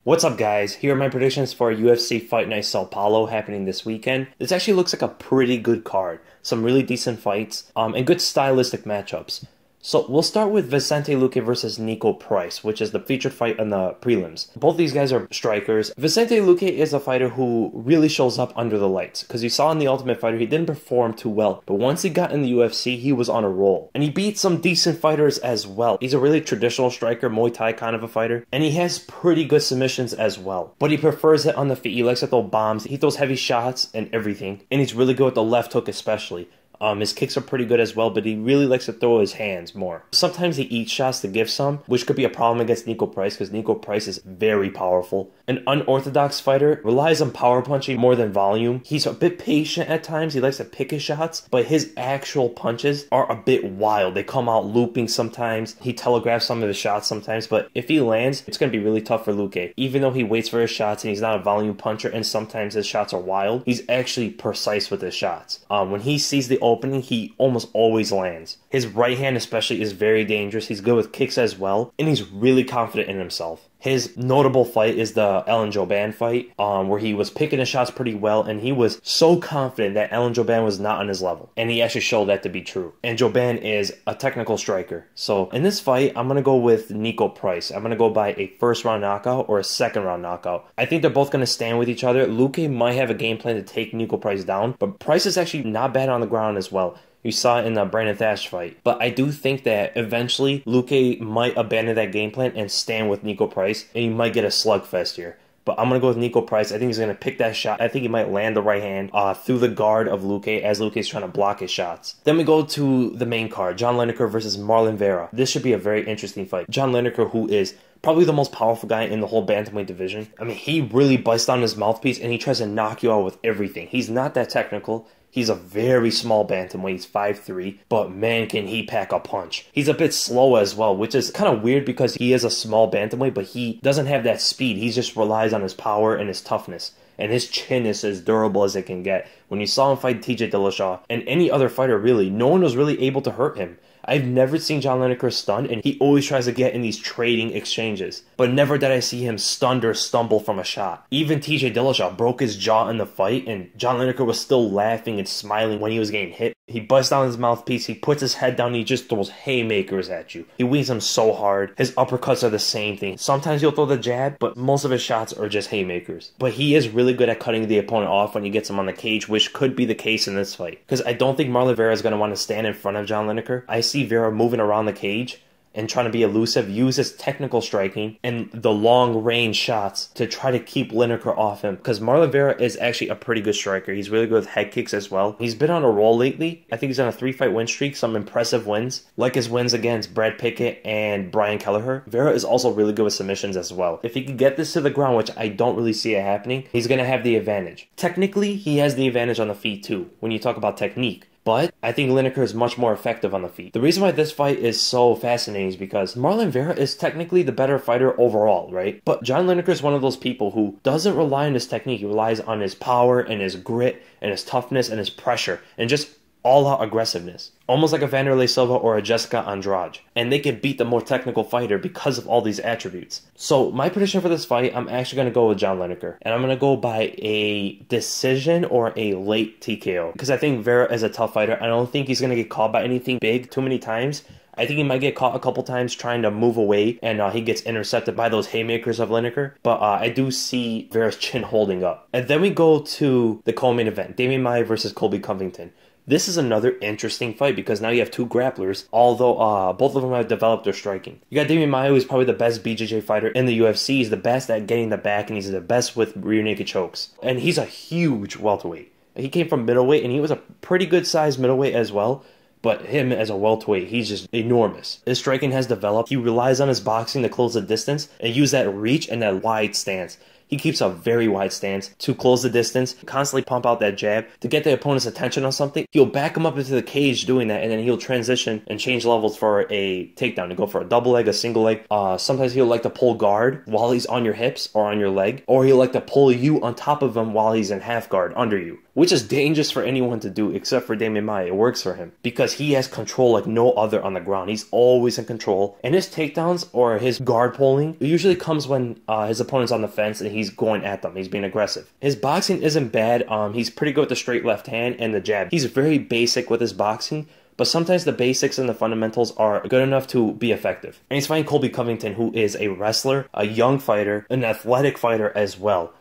What's up, guys? Here are my predictions for UFC Fight Night Sao Paulo happening this weekend. This actually looks like a pretty good card. Some really decent fights, and good stylistic matchups. So we'll start with Vicente Luque versus Nico Price, which is the featured fight in the prelims. Both these guys are strikers. Vicente Luque is a fighter who really shows up under the lights, because you saw in The Ultimate Fighter he didn't perform too well, but once he got in the UFC, he was on a roll. And he beat some decent fighters as well. He's a really traditional striker, Muay Thai kind of a fighter, and he has pretty good submissions as well. But he prefers it on the feet. He likes to throw bombs. He throws heavy shots and everything, and he's really good with the left hook especially. His kicks are pretty good as well, but he really likes to throw his hands more. Sometimes he eats shots to give some, which could be a problem against Nico Price, because Nico Price is very powerful. An unorthodox fighter relies on power punching more than volume. He's a bit patient at times. He likes to pick his shots, but his actual punches are a bit wild. They come out looping sometimes. He telegraphs some of his shots sometimes, but if he lands, it's going to be really tough for Luque. Even though he waits for his shots and he's not a volume puncher, and sometimes his shots are wild, he's actually precise with his shots. When he sees the opening, he almost always lands. His right hand especially is very dangerous. He's good with kicks as well, and he's really confident in himself. His notable fight is the Ellen Joban fight, where he was picking his shots pretty well, and he was so confident that Ellen Joban was not on his level. And he actually showed that to be true. And Joban is a technical striker. So in this fight, I'm going to go with Nico Price. I'm going to go by a first round knockout or a second round knockout. I think they're both going to stand with each other. Luque might have a game plan to take Nico Price down, but Price is actually not bad on the ground as well. You saw it in the Brandon Thatch fight. But I do think that eventually Luque might abandon that game plan and stand with Nico Price, and you might get a slugfest here. But I'm going to go with Nico Price. I think he's going to pick that shot. I think he might land the right hand through the guard of Luque as Luque's trying to block his shots. Then we go to the main card, John Lineker versus Marlon Vera. This should be a very interesting fight. John Lineker, who is probably the most powerful guy in the whole bantamweight division. I mean, he really busts down his mouthpiece and he tries to knock you out with everything. He's not that technical. He's a very small bantamweight. He's 5'3", but man, can he pack a punch. He's a bit slow as well, which is kind of weird because he is a small bantamweight, but he doesn't have that speed. He just relies on his power and his toughness. And his chin is as durable as it can get. When you saw him fight TJ Dillashaw and any other fighter really, no one was really able to hurt him. I've never seen John Lineker stunned, and he always tries to get in these trading exchanges. But never did I see him stunned or stumble from a shot. Even TJ Dillashaw broke his jaw in the fight, and John Lineker was still laughing and smiling when he was getting hit. He busts down his mouthpiece, he puts his head down, and he just throws haymakers at you. He wings them so hard. His uppercuts are the same thing. Sometimes he'll throw the jab, but most of his shots are just haymakers. But he is really good at cutting the opponent off when he gets him on the cage, which could be the case in this fight. Because I don't think Marlon Vera is going to want to stand in front of John Lineker. I see Vera moving around the cage and trying to be elusive, use his technical striking and the long-range shots to try to keep Lineker off him. Because Marlon Vera is actually a pretty good striker. He's really good with head kicks as well. He's been on a roll lately. I think he's on a 3-fight win streak, some impressive wins, like his wins against Brad Pickett and Brian Kelleher. Vera is also really good with submissions as well. If he can get this to the ground, which I don't really see it happening, he's going to have the advantage. Technically, he has the advantage on the feet too, when you talk about technique. But I think Lineker is much more effective on the feet. The reason why this fight is so fascinating is because Marlon Vera is technically the better fighter overall, right? But John Lineker is one of those people who doesn't rely on his technique. He relies on his power and his grit and his toughness and his pressure and just all-out aggressiveness. Almost like a Vanderlei Silva or a Jessica Andrade. And they can beat the more technical fighter because of all these attributes. So my prediction for this fight, I'm actually going to go with John Lineker. And I'm going to go by a decision or a late TKO. Because I think Vera is a tough fighter. I don't think he's going to get caught by anything big too many times. I think he might get caught a couple times trying to move away, and he gets intercepted by those haymakers of Lineker. But I do see Vera's chin holding up. And then we go to the co-main event, Demian Maia versus Colby Cummington. This is another interesting fight because now you have two grapplers, although both of them have developed their striking. You got Demian Maia, who's probably the best BJJ fighter in the UFC. He's the best at getting the back, and he's the best with rear naked chokes. And he's a huge welterweight. He came from middleweight, and he was a pretty good sized middleweight as well. But him as a welterweight, he's just enormous. His striking has developed. He relies on his boxing to close the distance and use that reach and that wide stance. He keeps a very wide stance to close the distance, constantly pump out that jab to get the opponent's attention on something. He'll back him up into the cage doing that, and then he'll transition and change levels for a takedown to go for a double leg, a single leg. Sometimes he'll like to pull guard while he's on your hips or on your leg, or he'll like to pull you on top of him while he's in half guard under you, which is dangerous for anyone to do except for Demian Maia. It works for him because he has control like no other on the ground. He's always in control, and his takedowns or his guard pulling usually comes when his opponent's on the fence and he's going at them. He's being aggressive. His boxing isn't bad. He's pretty good with the straight left hand and the jab. He's very basic with his boxing, but sometimes the basics and the fundamentals are good enough to be effective. And he's fighting Colby Cummington, who is a wrestler, a young fighter, an athletic fighter as well.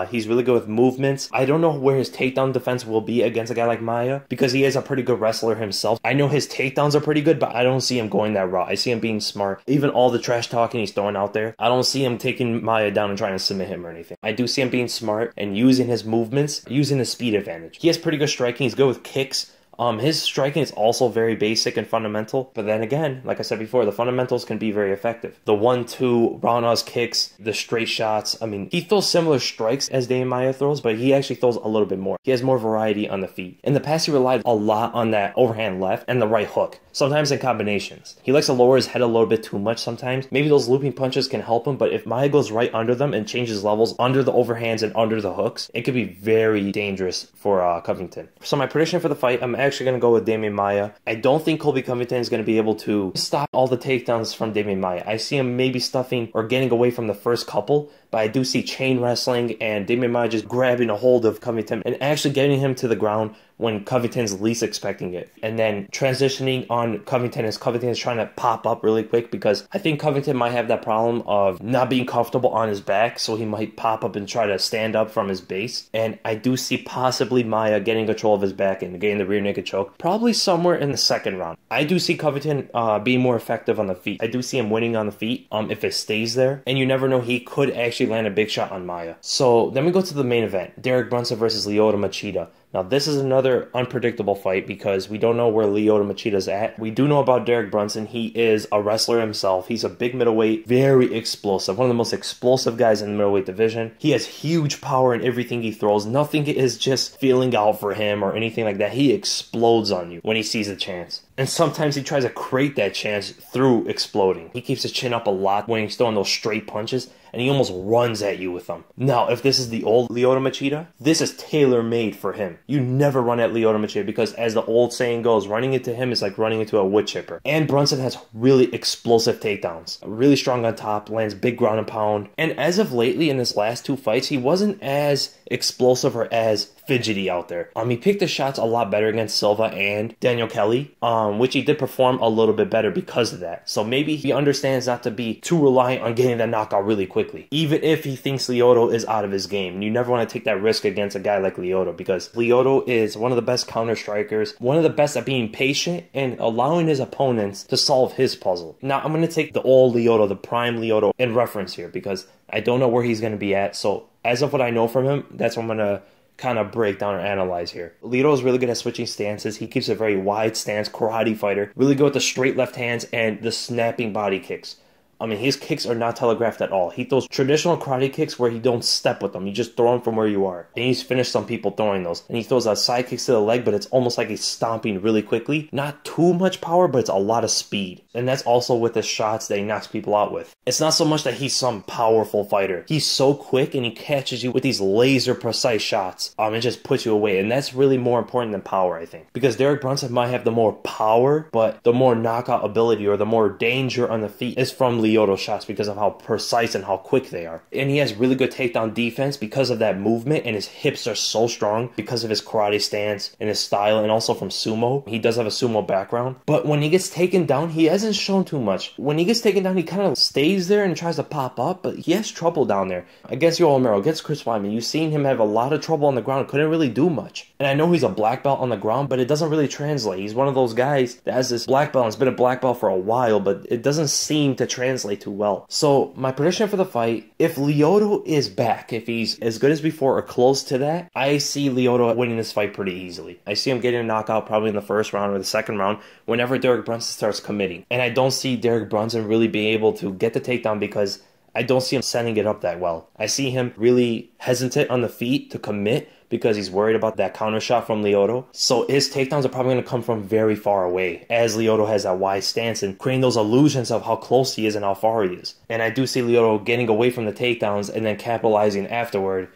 He's really good with movements. I don't know where his takedown defense will be against a guy like Maia because he is a pretty good wrestler himself. I know his takedowns are pretty good, but I don't see him going that route. I see him being smart. Even all the trash talking he's throwing out there, I don't see him taking Maia down and trying to submit him or anything. I do see him being smart and using his movements, using his speed advantage. He has pretty good striking. He's good with kicks. His striking is also very basic and fundamental, but then again, like I said before, the fundamentals can be very effective. The 1-2 roundhouse kicks, the straight shots. I mean, he throws similar strikes as Demian Maia throws, but he actually throws a little bit more. He has more variety on the feet. In the past, he relied a lot on that overhand left and the right hook, sometimes in combinations. He likes to lower his head a little bit too much sometimes. Maybe those looping punches can help him, but if Maia goes right under them and changes levels under the overhands and under the hooks, it could be very dangerous for Covington. So my prediction for the fight, I'm actually going to go with Demian Maia. I don't think Colby Cummington is going to be able to stop all the takedowns from Demian Maia. I see him maybe stuffing or getting away from the first couple, but I do see chain wrestling and Demian Maia just grabbing a hold of Covington and actually getting him to the ground when Covington's least expecting it. And then transitioning on Covington as Covington is trying to pop up really quick, because I think Covington might have that problem of not being comfortable on his back, so he might pop up and try to stand up from his base. And I do see possibly Maia getting control of his back and getting the rear naked choke, probably somewhere in the second round. I do see Covington being more effective on the feet. I do see him winning on the feet if it stays there. And you never know, he could actually land a big shot on Maia. So then we go to the main event, Derek Brunson versus Lyoto Machida. Now, this is another unpredictable fight because we don't know where Lyoto Machida's at. We do know about Derek Brunson. He is a wrestler himself. He's a big middleweight, very explosive, one of the most explosive guys in the middleweight division. He has huge power in everything he throws. Nothing is just feeling out for him or anything like that. He explodes on you when he sees a chance. And sometimes he tries to create that chance through exploding. He keeps his chin up a lot when he's throwing those straight punches, and he almost runs at you with them. Now, if this is the old Lyoto Machida, this is tailor-made for him. You never run at Lyoto Machida because, as the old saying goes, running into him is like running into a wood chipper. And Brunson has really explosive takedowns. Really strong on top, lands big ground and pound. And as of lately, in his last two fights, he wasn't as explosive or as fidgety out there. He picked the shots a lot better against Silva and Daniel Kelly, which he did perform a little bit better because of that. So maybe he understands not to be too reliant on getting that knockout really quickly, even if he thinks Lyoto is out of his game. You never want to take that risk against a guy like Lyoto, because Lyoto is one of the best counter strikers, one of the best at being patient and allowing his opponents to solve his puzzle. Now, I'm going to take the old Lyoto, the prime Lyoto, in reference here because I don't know where he's going to be at. So as of what I know from him, that's what I'm going to kind of break down or analyze here. Lyoto is really good at switching stances. He keeps a very wide stance, karate fighter. Really good with the straight left hands and the snapping body kicks. His kicks are not telegraphed at all. He throws traditional karate kicks where he don't step with them. You just throw them from where you are. And he's finished some people throwing those. And he throws side kicks to the leg, but it's almost like he's stomping really quickly. Not too much power, but it's a lot of speed. And that's also with the shots that he knocks people out with. It's not so much that he's some powerful fighter. He's so quick and he catches you with these laser precise shots. And just puts you away. And that's really more important than power, I think. Because Derek Brunson might have the more power, but the more knockout ability or the more danger on the feet is from Lyoto shots because of how precise and how quick they are. And he has really good takedown defense because of that movement, and his hips are so strong because of his karate stance and his style, and also from sumo. He does have a sumo background. But when he gets taken down, he hasn't shown too much. When he gets taken down, he kind of stays there and tries to pop up, but he has trouble down there. Against Yoel Romero, against Chris Weidman, you've seen him have a lot of trouble on the ground, couldn't really do much. And I know he's a black belt on the ground, but it doesn't really translate. He's one of those guys that has this black belt and has been a black belt for a while, but it doesn't seem to translate too well. So my prediction for the fight, if Lyoto is back, if he's as good as before or close to that, I see Lyoto winning this fight pretty easily. I see him getting a knockout probably in the first round or the second round whenever Derek Brunson starts committing. And I don't see Derek Brunson really being able to get the takedown because I don't see him setting it up that well. I see him really hesitant on the feet to commit because he's worried about that counter shot from Lyoto. So his takedowns are probably going to come from very far away, as Lyoto has that wide stance and creating those illusions of how close he is and how far he is. And I do see Lyoto getting away from the takedowns and then capitalizing afterward,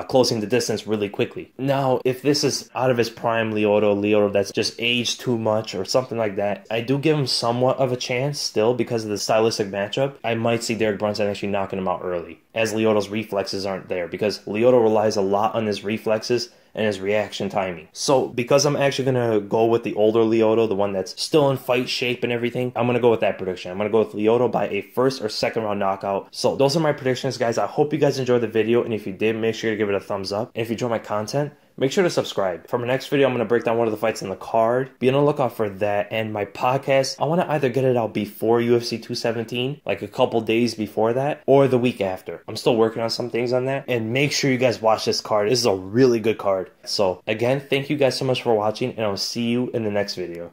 closing the distance really quickly. Now, if this is out of his prime Lyoto that's just aged too much or something like that, I do give him somewhat of a chance still because of the stylistic matchup. I might see Derek Brunson actually knocking him out early, as Lyoto's reflexes aren't there, because Lyoto relies a lot on his reflexes and his reaction timing. So because I'm actually going to go with the older Lyoto, the one that's still in fight shape and everything, I'm going to go with that prediction. I'm going to go with Lyoto by a first or second round knockout. So those are my predictions, guys. I hope you guys enjoyed the video, and if you did, make sure to give it a thumbs up. And if you enjoy my content, make sure to subscribe. For my next video, I'm going to break down one of the fights on the card. Be on the lookout for that. And my podcast, I want to either get it out before UFC 217, like a couple days before that, or the week after. I'm still working on some things on that. And make sure you guys watch this card. This is a really good card. So again, thank you guys so much for watching, and I'll see you in the next video.